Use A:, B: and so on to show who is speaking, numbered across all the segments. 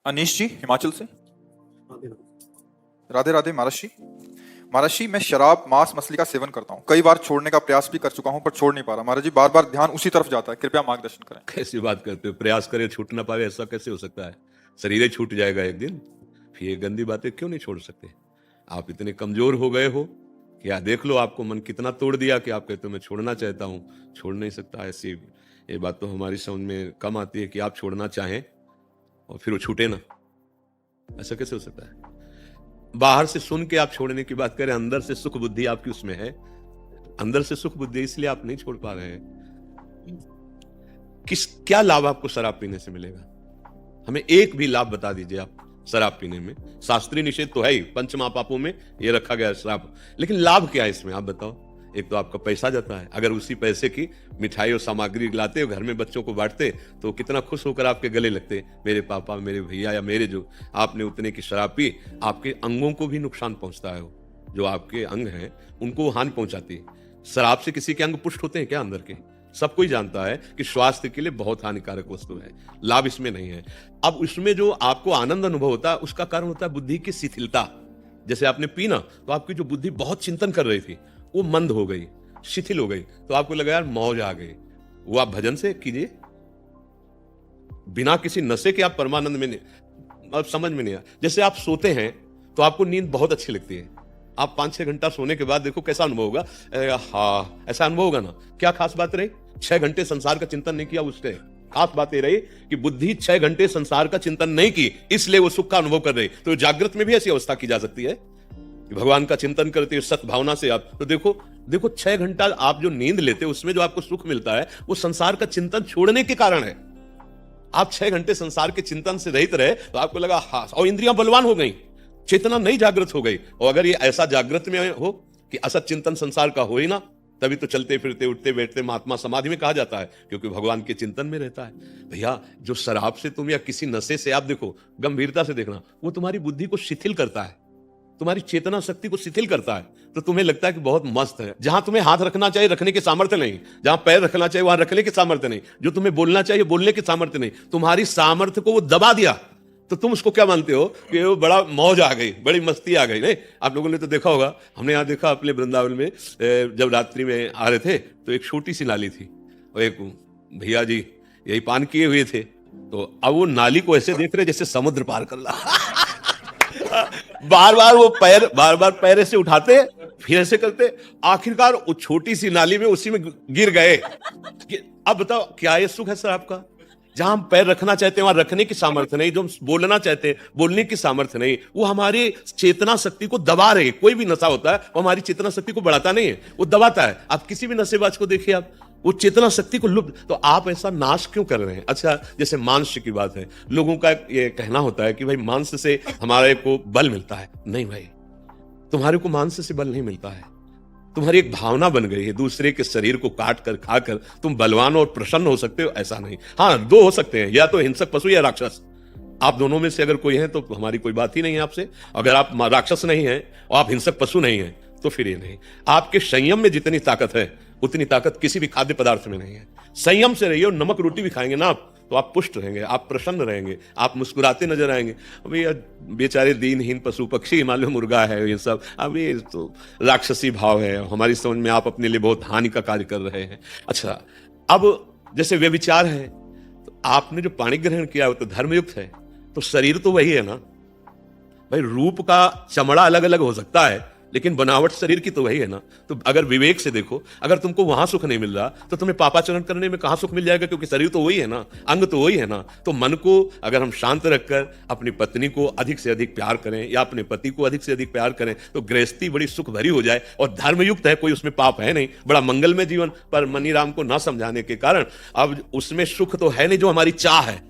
A: अनीश जी हिमाचल से।
B: राधे राधे।
A: राधे राधे महाराज जी। महाराज जी, मैं शराब मांस मछली का सेवन करता हूँ, कई बार छोड़ने का प्रयास भी कर चुका हूँ पर छोड़ नहीं पा रहा। महाराज जी, बार बार ध्यान उसी तरफ जाता है, कृपया मार्गदर्शन करें।
C: कैसी बात करते हो? प्रयास करे छूट ना पावे, ऐसा कैसे हो सकता है? शरीर ही छूट जाएगा एक दिन। फिर ये गंदी बातें क्यों नहीं छोड़ सकते? आप इतने कमजोर हो गए हो कि देख लो, आपको मन कितना तोड़ दिया कि आप कहते हो मैं छोड़ना चाहता हूँ, छोड़ नहीं सकता। ऐसी ये बात तो हमारी समझ में कम आती है कि आप छोड़ना चाहें और फिर वो छूटे ना। ऐसा कैसे हो सकता है? बाहर से सुन के आप छोड़ने की बात करें, अंदर से सुख बुद्धि आपकी उसमें है। अंदर से सुख बुद्धि, इसलिए आप नहीं छोड़ पा रहे हैं। क्या लाभ आपको शराब पीने से मिलेगा? हमें एक भी लाभ बता दीजिए आप शराब पीने में। शास्त्रीय निषेध तो है ही, पंच महापापों में ये रखा गया है शराब, लेकिन लाभ क्या है इसमें आप बताओ। एक तो आपका पैसा जाता है, अगर उसी पैसे की मिठाई और सामग्री लाते हो, घर में बच्चों को बांटते, तो कितना खुश होकर आपके गले लगते, मेरे पापा, मेरे भैया या मेरे जो। आपने उतने की शराब पी, आपके अंगों को भी नुकसान पहुंचता है। जो आपके अंग हैं उनको हानि पहुंचाती है। शराब से किसी के अंग पुष्ट होते हैं क्या? अंदर के सब कोई जानता है कि स्वास्थ्य के लिए बहुत हानिकारक वस्तु है। लाभ इसमें नहीं है। अब इसमें जो आपको आनंद अनुभव होता है, उसका कारण होता है बुद्धि की शिथिलता। जैसे आपने पी ना, तो आपकी जो बुद्धि बहुत चिंतन कर रही थी वो मंद हो गई, शिथिल हो गई, तो आपको लगा यार मौज आ गई। वो आप भजन से कीजिए, बिना किसी नशे के आप परमानंद में नहीं, अब समझ में नहीं आया। जैसे आप सोते हैं तो आपको नींद बहुत अच्छी लगती है, आप 5-6 घंटा सोने के बाद देखो कैसा अनुभव होगा। हाँ, ऐसा अनुभव होगा ना। क्या खास बात रही? 6 घंटे संसार का चिंतन नहीं किया। उससे खास बात ये रही कि बुद्धि 6 घंटे संसार का चिंतन नहीं की, इसलिए वो सुख का अनुभव कर रही। तो जागृत में भी ऐसी अवस्था की जा सकती है कि भगवान का चिंतन करते हो सद्भावना से आप, तो देखो 6 घंटा आप जो नींद लेते हो उसमें जो आपको सुख मिलता है, वो संसार का चिंतन छोड़ने के कारण है। आप 6 घंटे संसार के चिंतन से रहित रहे तो आपको लगा हाँ, और इंद्रियां बलवान हो गई, चेतना नहीं जागृत हो गई। और अगर ये ऐसा जागृत में हो कि असत चिंतन संसार का हो ही ना, तभी तो चलते फिरते उठते बैठते महात्मा समाधि में कहा जाता है, क्योंकि भगवान के चिंतन में रहता है। भैया, जो शराब से तुम या किसी नशे से आप देखो, गंभीरता से देखना, वो तुम्हारी बुद्धि को शिथिल करता है, तुम्हारी चेतना शक्ति को शिथिल करता है। तो तुम्हें लगता है कि बहुत मस्त है। जहां तुम्हें हाथ रखना चाहिए रखने के सामर्थ्य नहीं, जहां पैर रखना चाहिए वहां रखने के सामर्थ्य नहीं, जो तुम्हें बोलना चाहिए बोलने के सामर्थ्य नहीं, तुम्हारी सामर्थ्य को वो दबा दिया। तो तुम उसको क्या मानते हो कि वो बड़ा मौज आ गई, बड़ी मस्ती आ गई। नहीं, आप लोगों ने तो देखा होगा, हमने यहाँ देखा अपने वृंदावन में, जब रात्रि में आ रहे थे तो एक छोटी सी नाली थी और एक भैया जी यही पान किए हुए थे, तो अब वो नाली को ऐसे देख रहे जैसे समुद्र पार कर रहा। बार बार पैर ऐसे उठाते, फिर ऐसे करते, आखिरकार वो छोटी सी नाली में उसी में गिर गए। अब बताओ क्या ये सुख है सर आपका? जहां हम पैर रखना चाहते हैं वहां रखने की सामर्थ्य नहीं, जो हम बोलना चाहते हैं बोलने की सामर्थ्य नहीं, वो हमारी चेतना शक्ति को दबा रहे। कोई भी नशा होता है वो हमारी चेतना शक्ति को बढ़ाता नहीं है, वो दबाता है। आप किसी भी नशेबाज को देखिए, आप वो चेतना शक्ति को लुप्त, तो आप ऐसा नाश क्यों कर रहे हैं? अच्छा, जैसे मांस की बात है, लोगों का ये कहना होता है कि भाई मांस से हमारे को बल मिलता है। नहीं भाई, तुम्हारे को मांस से बल नहीं मिलता है। तुम्हारी एक भावना बन गई है, दूसरे के शरीर को काट कर खाकर तुम बलवान और प्रसन्न हो सकते हो, ऐसा नहीं। हाँ, दो हो सकते हैं, या तो हिंसक पशु या राक्षस। आप दोनों में से अगर कोई है तो हमारी कोई बात ही नहीं है आपसे। अगर आप राक्षस नहीं है और आप हिंसक पशु नहीं है तो फिर ये नहीं। आपके संयम में जितनी ताकत है उतनी ताकत किसी भी खाद्य पदार्थ में नहीं है। संयम से रहिए, और नमक रोटी भी खाएंगे ना आप, तो आप पुष्ट रहेंगे, आप प्रसन्न रहेंगे, आप मुस्कुराते नजर आएंगे। अभी बेचारे दीनहीन पशु पक्षी, हिमालय मुर्गा है, ये सब अभी तो राक्षसी भाव है। हमारी समझ में आप अपने लिए बहुत हानि का कार्य कर रहे हैं। अच्छा, अब जैसे व्यभिचार है, तो आपने जो पाणी ग्रहण किया वो तो धर्मयुक्त है, तो शरीर तो वही है ना भाई। रूप का चमड़ा अलग अलग हो सकता है, लेकिन बनावट शरीर की तो वही है ना। तो अगर विवेक से देखो, अगर तुमको वहां सुख नहीं मिल रहा तो तुम्हें पापाचरण करने में कहां सुख मिल जाएगा? क्योंकि शरीर तो वही है ना, अंग तो वही है ना। तो मन को अगर हम शांत रखकर अपनी पत्नी को अधिक से अधिक प्यार करें या अपने पति को अधिक से अधिक प्यार करें, तो गृहस्थी बड़ी सुख भरी हो जाए और धर्मयुक्त है, कोई उसमें पाप है नहीं, बड़ा मंगलमय जीवन। पर मनीराम को ना समझाने के कारण अब उसमें सुख तो है नहीं, जो हमारी चाह है,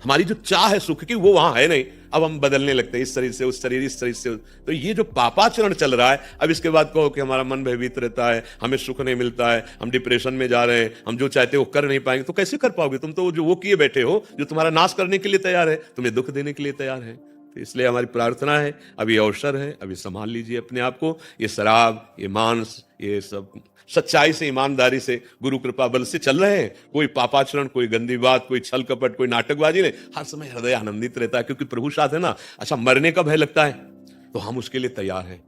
C: हमारी जो चाह है सुख की, वो वहां है नहीं। अब हम बदलने लगते हैं, इस शरीर से उस शरीर, इस शरीर से। तो ये जो पापाचरण चल रहा है, अब इसके बाद कहो कि हमारा मन भयभीत रहता है, हमें सुख नहीं मिलता है, हम डिप्रेशन में जा रहे हैं, हम जो चाहते हैं वो कर नहीं पाएंगे, तो कैसे कर पाओगे? तुम तो जो वो किए बैठे हो, जो तुम्हारा नाश करने के लिए तैयार है, तुम्हें दुख देने के लिए तैयार है। तो इसलिए हमारी प्रार्थना है, अभी अवसर है, अभी संभाल लीजिए अपने आप को। ये शराब, ये मांस, ये सब सच्चाई से, ईमानदारी से, गुरु कृपा बल से चल रहे हैं। कोई पापाचरण, कोई गंदी बात, कोई छल कपट, कोई नाटकबाजी नहीं। हर समय हृदय आनंदित रहता है, क्योंकि प्रभु साथ है ना। अच्छा, मरने का भय लगता है तो हम उसके लिए तैयार हैं,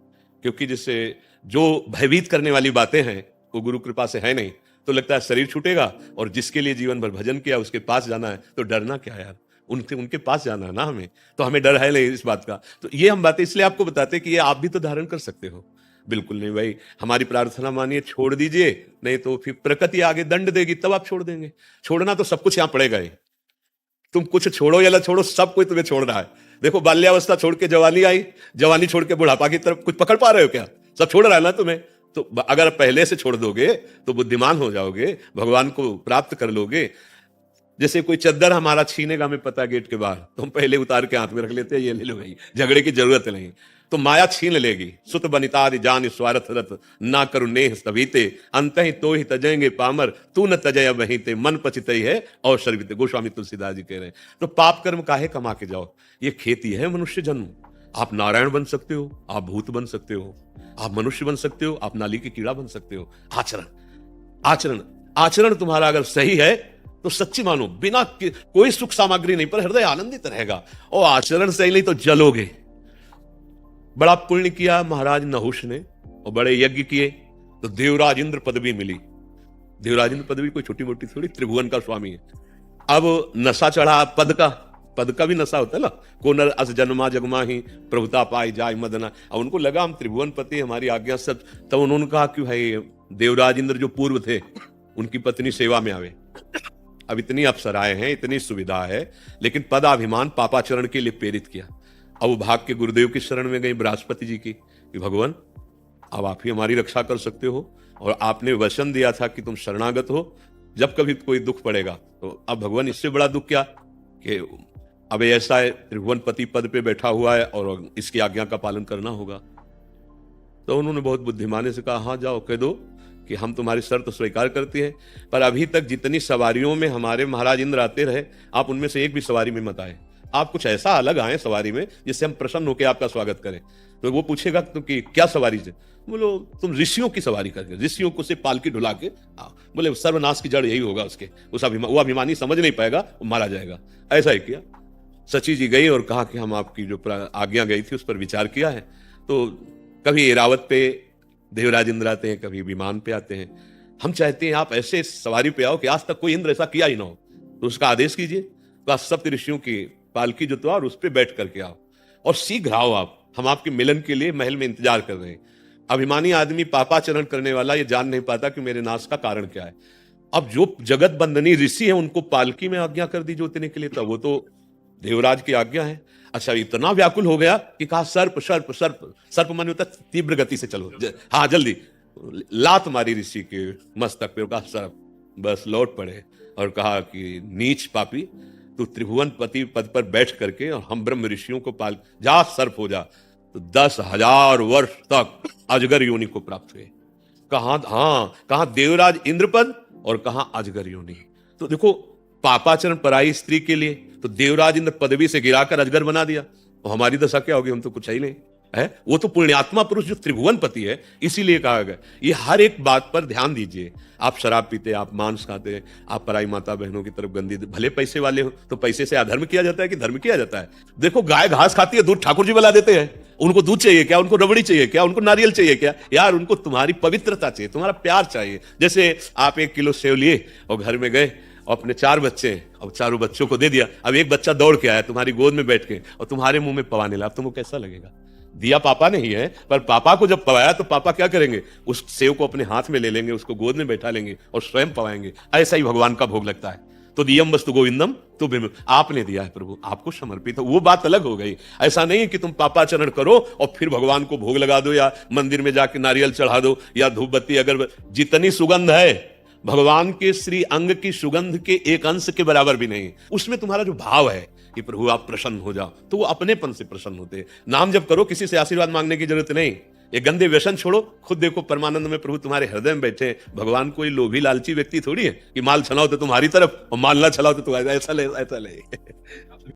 C: क्योंकि जिससे जो भयभीत करने वाली बातें हैं वो गुरु कृपा से है नहीं, तो लगता है शरीर छूटेगा। और जिसके लिए जीवन भर भजन किया उसके पास जाना है, तो डरना क्या यार, उनके पास जाना है ना हमें, तो हमें डर है नहीं इस बात का। तो ये हम बातें इसलिए आपको बताते हैं कि ये आप भी तो धारण कर सकते हो। बिल्कुल नहीं भाई, हमारी प्रार्थना मानिए, छोड़ दीजिए, नहीं तो फिर प्रकृति आगे दंड देगी, तब आप छोड़ देंगे। छोड़ना तो सब कुछ यहां पड़ेगा ही, तुम कुछ छोड़ो या ना छोड़ो, सब कुछ तुम्हें छोड़ना है। देखो, बाल्यावस्था छोड़ के जवानी आई, जवानी छोड़ के बुढ़ापा की तरफ कुछ पकड़ पा रहे हो क्या? सब छोड़ रहा है ना तुम्हें। तो अगर पहले से छोड़ दोगे तो बुद्धिमान हो जाओगे, भगवान को प्राप्त कर लोगे। जैसे कोई चद्दर हमारा छीनेगा, हमें पता है गेट के बाहर, तो हम पहले उतार के हाथ में रख लेते हैं, ये ले लो भाई, झगड़े की जरूरत नहीं। तो माया छीन लेगी। सुत बनितादि जान स्वार्थ रत, ना करु नेह सभीते, अंत ही तो ही तजेंगे पामर, तू न तजय बहीते, मन पचितई है और शर्वित। गोस्वामी तुलसीदास जी कह रहे हैं। तो पाप कर्म काहे कमा के जाओ, ये खेती है मनुष्य जन्म। आप नारायण बन सकते हो, आप भूत बन सकते हो, आप मनुष्य बन सकते हो, आप नाली की कीड़ा बन सकते हो। आचरण, आचरण, आचरण तुम्हारा अगर सही है तो सच्ची मानो, बिना कोई सुख सामग्री नहीं, पर हृदय आनंदित रहेगा। और आचरण सही नहीं तो जलोगे। बड़ा पुण्य किया महाराज नहुष ने, और बड़े यज्ञ किए तो देवराज इंद्र पदवी मिली। देवराज इंद्र पदवी कोई छोटी मोटी थोड़ी, त्रिभुवन का स्वामी है। अब नशा चढ़ा पद का भी नशा होता है ना। कोनर अस जन्मा जगमा ही प्रभुता पाई जाय मदना। अब उनको लगा हम त्रिभुवन पति, हमारी आज्ञा सब। तब उन्होंने कहा कि भाई देवराज इंद्र जो पूर्व थे, उनकी पत्नी सेवा में आवे। अब इतनी अप्सराएं हैं, इतनी सुविधा है, लेकिन पदाभिमान पापाचरण के लिए प्रेरित किया। अब वो भाग के गुरुदेव की शरण में गई, बृहस्पति जी की, कि भगवान अब आप ही हमारी रक्षा कर सकते हो, और आपने वचन दिया था कि तुम शरणागत हो, जब कभी कोई दुख पड़ेगा। तो अब भगवान इससे बड़ा दुख क्या कि अब ऐसा है, त्रिभुवनपति पद पे बैठा हुआ है और इसकी आज्ञा का पालन करना होगा। तो उन्होंने बहुत बुद्धिमानी से कहा, हाँ जाओ, कह दो कि हम तुम्हारी शर्त स्वीकार करते हैं, पर अभी तक जितनी सवारियों में हमारे महाराज इंद्र आते रहे, आप उनमें से एक भी सवारी में मत आए। आप कुछ ऐसा अलग आए सवारी में जिससे हम प्रसन्न होकर आपका स्वागत करें। तो वो पूछेगा तो कि क्या सवारी से? बोलो तुम ऋषियों की सवारी करके, ऋषियों को से पालकी ढुला के आओ। बोले सर्वनाश की जड़ यही होगा उसके, वो अभिमानी समझ नहीं पाएगा, वो मारा जाएगा। ऐसा ही किया। सची जी गई और कहा कि हम आपकी जो आज्ञा गई थी उस पर विचार किया है। तो कभी एरावत पे देवराज इंद्र आते हैं, कभी विमान पे आते हैं। हम चाहते हैं आप ऐसे सवारी पे आओ कि आज तक कोई इंद्र ऐसा किया ही ना हो, तो उसका आदेश कीजिए। तो आज सप्त ऋषियों की पालकी जो तो और उस पर बैठ करके आओ और शीघ्र आओ आप, हम आपके मिलन के लिए महल में इंतजार कर रहे हैं। अभिमानी आदमी पापाचरण करने वाला ये जान नहीं पाता कि मेरे नाश का कारण क्या है। अब जो जगत बंदनी ऋषि है उनको पालकी में आज्ञा कर दी जोतने के लिए, तब वो तो देवराज की आज्ञा है। अच्छा, इतना व्याकुल हो गया कि कहा सर्प सर्प सर्प। सर्प माने होता तीव्र गति से चलो, हाँ जल्दी। लात मारी ऋषि के मस्तक पे, कहा सर्प। बस लौट पड़े और कहा कि नीच पापी, तू त्रिभुवन पति पद पर बैठ करके और हम ब्रह्म ऋषियों को पाल, जा सर्प हो जा। तो 10,000 वर्ष तक अजगर योनि को प्राप्त हुए। कहा देवराज इंद्रपद और कहा अजगर योनि। तो देखो, पापाचरण पराई स्त्री के लिए तो देवराज इंद्र पदवी से गिराकर अजगर बना दिया। और हमारी दशा क्या होगी? हम तो कुछ ही नहीं है। वो तो पुण्यात्मा पुरुष जो त्रिभुवन पति है, इसीलिए कहा गया। ये हर एक बात पर ध्यान दीजिए। आप शराब पीते, आप मांस खाते, आप पराई माता बहनों की तरफ गंदी, भले पैसे वाले हो तो पैसे से अधर्म किया जाता है कि धर्म किया जाता है? देखो, गाय घास खाती है, दूध ठाकुर जी बना देते हैं। उनको दूध चाहिए क्या? उनको रबड़ी चाहिए क्या? उनको नारियल चाहिए क्या? यार, उनको तुम्हारी पवित्रता चाहिए, तुम्हारा प्यार चाहिए। जैसे आप 1 किलो सेव लिए और घर में गए और अपने 4 बच्चे, अब चारों बच्चों को दे दिया। अब एक बच्चा दौड़ के आया तुम्हारी गोद में बैठ के और तुम्हारे मुंह में पवाने लगा, तुमको कैसा लगेगा? दिया पापा ने ही है, पर पापा को जब पवाया तो पापा क्या करेंगे? उस सेव को अपने हाथ में ले लेंगे, उसको गोद में बैठा लेंगे और स्वयं पवाएंगे। ऐसा ही भगवान का भोग लगता है। तो दियम वस्तु गोविंदम, तो आपने दिया है प्रभु, आपको समर्पित हो, वो बात अलग हो गई। ऐसा नहीं कि तुम पापाचरण करो और फिर भगवान को भोग लगा दो या मंदिर में जाके नारियल चढ़ा दो या धूप बत्ती अगरबत्ती। जितनी सुगंध है भगवान के श्री अंग की सुगंध के एक अंश के बराबर भी नहीं। उसमें तुम्हारा जो भाव है कि प्रभु आप प्रसन्न हो जाओ, तो वो अपनेपन से प्रसन्न होते। नाम जब करो, किसी से आशीर्वाद मांगने की जरूरत नहीं। ये गंदे व्यसन छोड़ो, खुद देखो परमानंद में प्रभु तुम्हारे हृदय में बैठे। भगवान कोई लोभी लालची व्यक्ति थोड़ी है कि माल छलाओ तो तुम्हारी तरफ और माल ना छलाओ तो ऐसा ले।